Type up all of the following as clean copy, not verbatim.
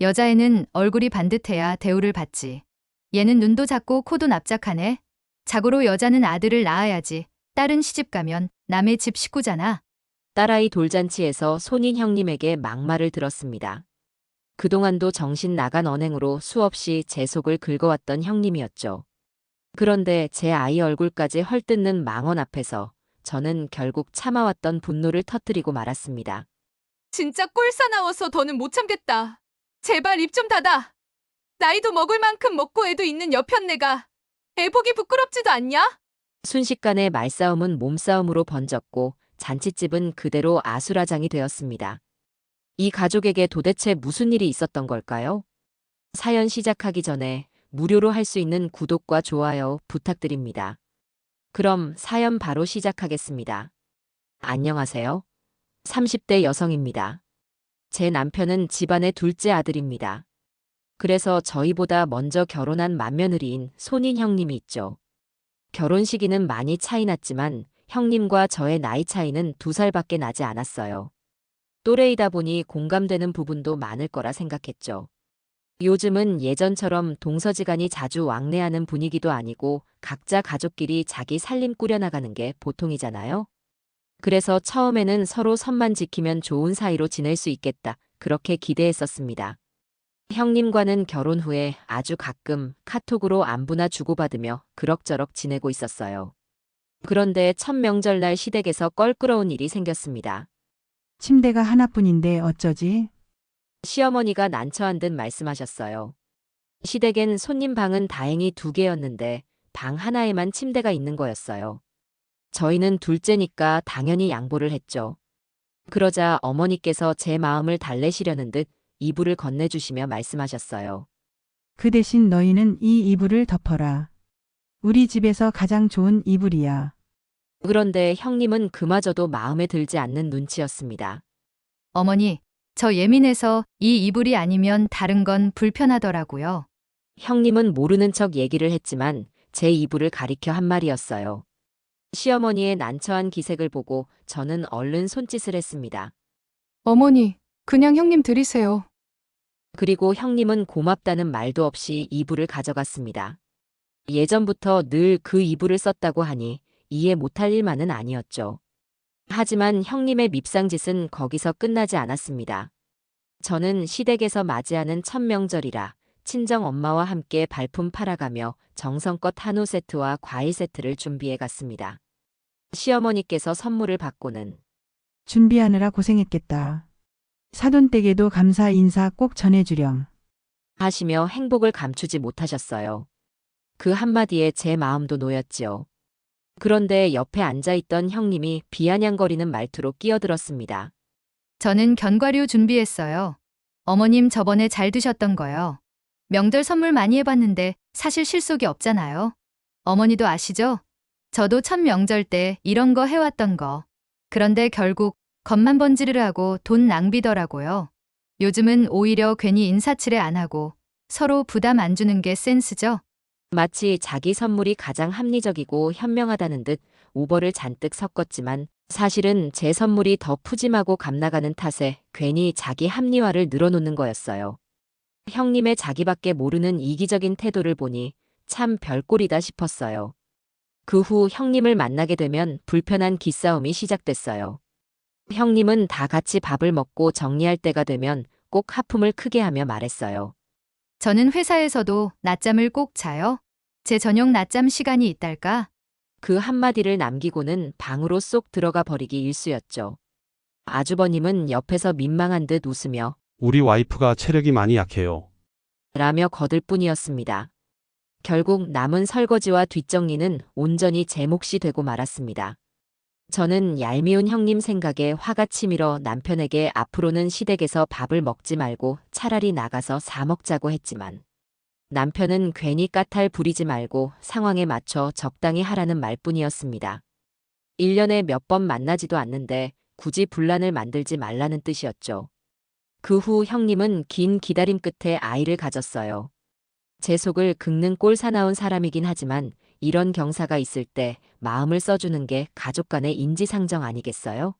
여자애는 얼굴이 반듯해야 대우를 받지. 얘는 눈도 작고 코도 납작하네. 자고로 여자는 아들을 낳아야지. 딸은 시집가면 남의 집 식구잖아. 딸아이 돌잔치에서 손인 형님에게 막말을 들었습니다. 그동안도 정신 나간 언행으로 수없이 제 속을 긁어왔던 형님이었죠. 그런데 제 아이 얼굴까지 헐뜯는 망언 앞에서 저는 결국 참아왔던 분노를 터뜨리고 말았습니다. 진짜 꼴사나워서 더는 못 참겠다. 제발 입 좀 닫아. 나이도 먹을 만큼 먹고 애도 있는 여편네가 애 보기 부끄럽지도 않냐? 순식간에 말싸움은 몸싸움으로 번졌고 잔칫집은 그대로 아수라장이 되었습니다. 이 가족에게 도대체 무슨 일이 있었던 걸까요? 사연 시작하기 전에 무료로 할 수 있는 구독과 좋아요 부탁드립니다. 그럼 사연 바로 시작하겠습니다. 안녕하세요. 30대 여성입니다. 제 남편은 집안의 둘째 아들입니다. 그래서 저희보다 먼저 결혼한 맏며느리인 손인 형님이 있죠. 결혼 시기는 많이 차이 났지만 형님과 저의 나이 차이는 2살밖에 나지 않았어요. 또래이다 보니 공감되는 부분도 많을 거라 생각했죠. 요즘은 예전처럼 동서지간이 자주 왕래하는 분위기도 아니고 각자 가족끼리 자기 살림 꾸려나가는 게 보통이잖아요. 그래서 처음에는 서로 선만 지키면 좋은 사이로 지낼 수 있겠다, 그렇게 기대했었습니다. 형님과는 결혼 후에 아주 가끔 카톡으로 안부나 주고받으며 그럭저럭 지내고 있었어요. 그런데 첫 명절날 시댁에서 껄끄러운 일이 생겼습니다. 침대가 하나뿐인데 어쩌지? 시어머니가 난처한 듯 말씀하셨어요. 시댁엔 손님 방은 다행히 2개였는데 방 하나에만 침대가 있는 거였어요. 저희는 둘째니까 당연히 양보를 했죠. 그러자 어머니께서 제 마음을 달래시려는 듯 이불을 건네주시며 말씀하셨어요. 그 대신 너희는 이 이불을 덮어라. 우리 집에서 가장 좋은 이불이야. 그런데 형님은 그마저도 마음에 들지 않는 눈치였습니다. 어머니, 저 예민해서 이 이불이 아니면 다른 건 불편하더라고요. 형님은 모르는 척 얘기를 했지만 제 이불을 가리켜 한 말이었어요. 시어머니의 난처한 기색을 보고 저는 얼른 손짓을 했습니다. 어머니, 그냥 형님 드리세요. 그리고 형님은 고맙다는 말도 없이 이불을 가져갔습니다. 예전부터 늘 그 이불을 썼다고 하니 이해 못할 일만은 아니었죠. 하지만 형님의 밉상짓은 거기서 끝나지 않았습니다. 저는 시댁에서 맞이하는 첫 명절이라 친정 엄마와 함께 발품 팔아가며 정성껏 한우 세트와 과일 세트를 준비해 갔습니다. 시어머니께서 선물을 받고는 준비하느라 고생했겠다. 사돈댁에도 감사 인사 꼭 전해주렴. 하시며 행복을 감추지 못하셨어요. 그 한마디에 제 마음도 놓였지요. 그런데 옆에 앉아있던 형님이 비아냥거리는 말투로 끼어들었습니다. 저는 견과류 준비했어요. 어머님 저번에 잘 드셨던 거요. 명절 선물 많이 해봤는데 사실 실속이 없잖아요. 어머니도 아시죠? 저도 첫 명절 때 이런 거 해왔던 거. 그런데 결국 겉만 번지르르 하고 돈 낭비더라고요. 요즘은 오히려 괜히 인사치레 안 하고 서로 부담 안 주는 게 센스죠? 마치 자기 선물이 가장 합리적이고 현명하다는 듯 오버를 잔뜩 섞었지만 사실은 제 선물이 더 푸짐하고 값나가는 탓에 괜히 자기 합리화를 늘어놓는 거였어요. 형님의 자기밖에 모르는 이기적인 태도를 보니 참 별꼴이다 싶었어요. 그 후 형님을 만나게 되면 불편한 기싸움이 시작됐어요. 형님은 다 같이 밥을 먹고 정리할 때가 되면 꼭 하품을 크게 하며 말했어요. 저는 회사에서도 낮잠을 꼭 자요. 제 저녁 낮잠 시간이 있달까? 그 한마디를 남기고는 방으로 쏙 들어가 버리기 일쑤였죠. 아주버님은 옆에서 민망한 듯 웃으며 우리 와이프가 체력이 많이 약해요. 라며 거들 뿐이었습니다. 결국 남은 설거지와 뒷정리는 온전히 제 몫이 되고 말았습니다. 저는 얄미운 형님 생각에 화가 치밀어 남편에게 앞으로는 시댁에서 밥을 먹지 말고 차라리 나가서 사 먹자고 했지만 남편은 괜히 까탈 부리지 말고 상황에 맞춰 적당히 하라는 말뿐이었습니다. 1년에 몇 번 만나지도 않는데 굳이 분란을 만들지 말라는 뜻이었죠. 그 후 형님은 긴 기다림 끝에 아이를 가졌어요. 제 속을 긁는 꼴사나운 사람이긴 하지만 이런 경사가 있을 때 마음을 써주는 게 가족 간의 인지상정 아니겠어요?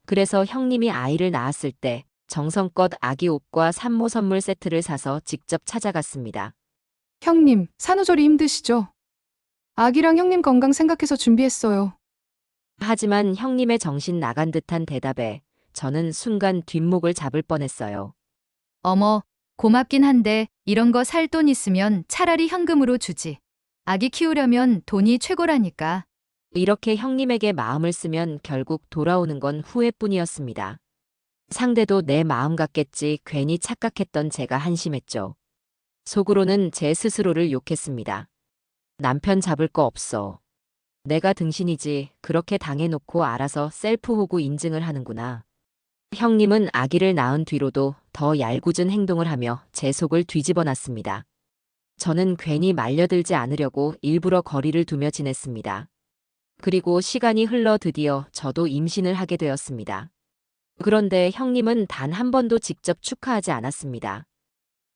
그래서 형님이 아이를 낳았을 때 정성껏 아기 옷과 산모 선물 세트를 사서 직접 찾아갔습니다. 형님, 산후조리 힘드시죠? 아기랑 형님 건강 생각해서 준비했어요. 하지만 형님의 정신 나간 듯한 대답에 저는 순간 뒷목을 잡을 뻔했어요. 어머, 고맙긴 한데 이런 거 살 돈 있으면 차라리 현금으로 주지. 아기 키우려면 돈이 최고라니까. 이렇게 형님에게 마음을 쓰면 결국 돌아오는 건 후회뿐이었습니다. 상대도 내 마음 같겠지 괜히 착각했던 제가 한심했죠. 속으로는 제 스스로를 욕했습니다. 남편 잡을 거 없어. 내가 등신이지 그렇게 당해놓고 알아서 셀프 호구 인증을 하는구나. 형님은 아기를 낳은 뒤로도 더 얄궂은 행동을 하며 제 속을 뒤집어 놨습니다. 저는 괜히 말려들지 않으려고 일부러 거리를 두며 지냈습니다. 그리고 시간이 흘러 드디어 저도 임신을 하게 되었습니다. 그런데 형님은 단 한 번도 직접 축하하지 않았습니다.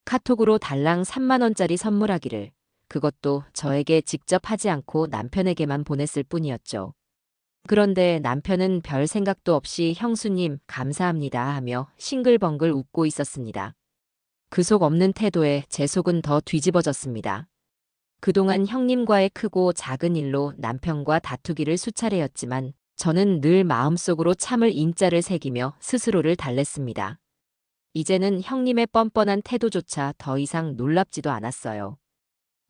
카톡으로 달랑 3만 원짜리 선물하기를, 그것도 저에게 직접 하지 않고 남편에게만 보냈을 뿐이었죠. 그런데 남편은 별 생각도 없이 형수님 감사합니다 하며 싱글벙글 웃고 있었습니다. 그 속 없는 태도에 제 속은 더 뒤집어졌습니다. 그동안 형님과의 크고 작은 일로 남편과 다투기를 수차례였지만 저는 늘 마음속으로 참을 인자를 새기며 스스로를 달랬습니다. 이제는 형님의 뻔뻔한 태도조차 더 이상 놀랍지도 않았어요.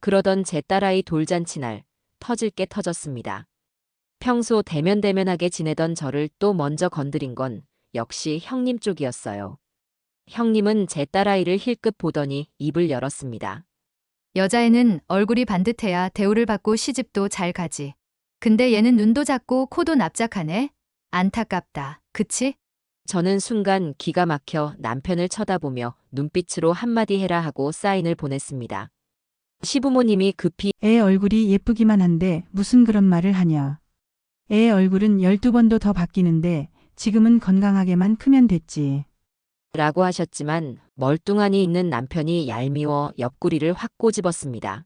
그러던 제 딸아이 돌잔치 날 터질 게 터졌습니다. 평소 대면대면하게 지내던 저를 또 먼저 건드린 건 역시 형님 쪽이었어요. 형님은 제 딸아이를 힐끗 보더니 입을 열었습니다. 여자애는 얼굴이 반듯해야 대우를 받고 시집도 잘 가지. 근데 얘는 눈도 작고 코도 납작하네. 안타깝다. 그치? 저는 순간 기가 막혀 남편을 쳐다보며 눈빛으로 한마디 해라 하고 사인을 보냈습니다. 시부모님이 급히 애 얼굴이 예쁘기만 한데 무슨 그런 말을 하냐. 애 얼굴은 12번도 더 바뀌는데 지금은 건강하게만 크면 됐지. 라고 하셨지만 멀뚱하니 있는 남편이 얄미워 옆구리를 확 꼬집었습니다.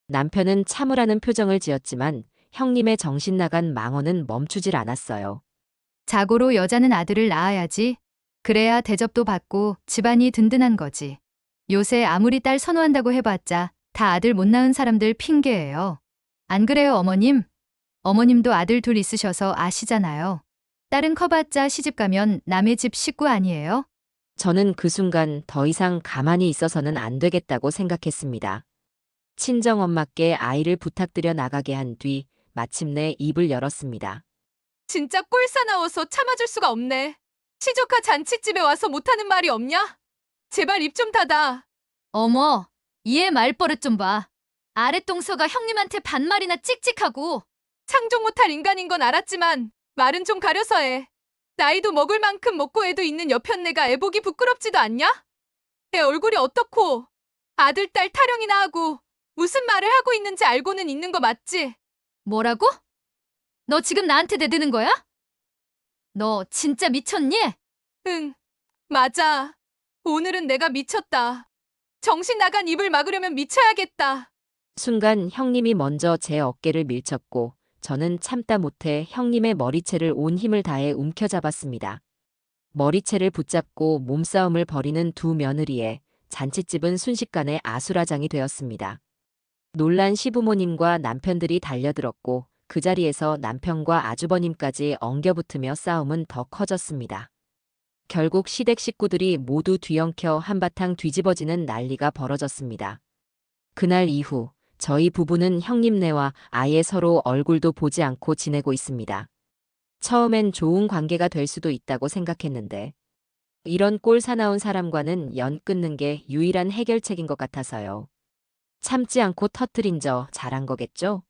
남편은 참으라는 표정을 지었지만 형님의 정신 나간 망언은 멈추질 않았어요. 자고로 여자는 아들을 낳아야지. 그래야 대접도 받고 집안이 든든한 거지. 요새 아무리 딸 선호한다고 해봤자 다 아들 못 낳은 사람들 핑계예요. 안 그래요, 어머님? 어머님도 아들 둘 있으셔서 아시잖아요. 딸은 커봤자 시집가면 남의 집 식구 아니에요? 저는 그 순간 더 이상 가만히 있어서는 안 되겠다고 생각했습니다. 친정엄마께 아이를 부탁드려 나가게 한 뒤 마침내 입을 열었습니다. 진짜 꼴사나워서 참아줄 수가 없네. 시조카 잔치집에 와서 못하는 말이 없냐? 제발 입 좀 닫아. 어머, 얘 말버릇 좀 봐. 아랫동서가 형님한테 반말이나 찍찍하고. 상종 못할 인간인 건 알았지만 말은 좀 가려서 해. 나이도 먹을 만큼 먹고 애도 있는 여편네가 애 보기 부끄럽지도 않냐? 애 얼굴이 어떻고 아들 딸 타령이나 하고 무슨 말을 하고 있는지 알고는 있는 거 맞지? 뭐라고? 너 지금 나한테 대드는 거야? 너 진짜 미쳤니? 응, 맞아. 오늘은 내가 미쳤다. 정신 나간 입을 막으려면 미쳐야겠다. 순간 형님이 먼저 제 어깨를 밀쳤고 저는 참다 못해 형님의 머리채를 온 힘을 다해 움켜잡았습니다. 머리채를 붙잡고 몸싸움을 벌이는 두 며느리에 잔칫집은 순식간에 아수라장이 되었습니다. 놀란 시부모님과 남편들이 달려들었고 그 자리에서 남편과 아주버님까지 엉겨붙으며 싸움은 더 커졌습니다. 결국 시댁 식구들이 모두 뒤엉켜 한바탕 뒤집어지는 난리가 벌어졌습니다. 그날 이후 저희 부부는 형님네와 아예 서로 얼굴도 보지 않고 지내고 있습니다. 처음엔 좋은 관계가 될 수도 있다고 생각했는데 이런 꼴 사나운 사람과는 연 끊는 게 유일한 해결책인 것 같아서요. 참지 않고 터뜨린 저 잘한 거겠죠?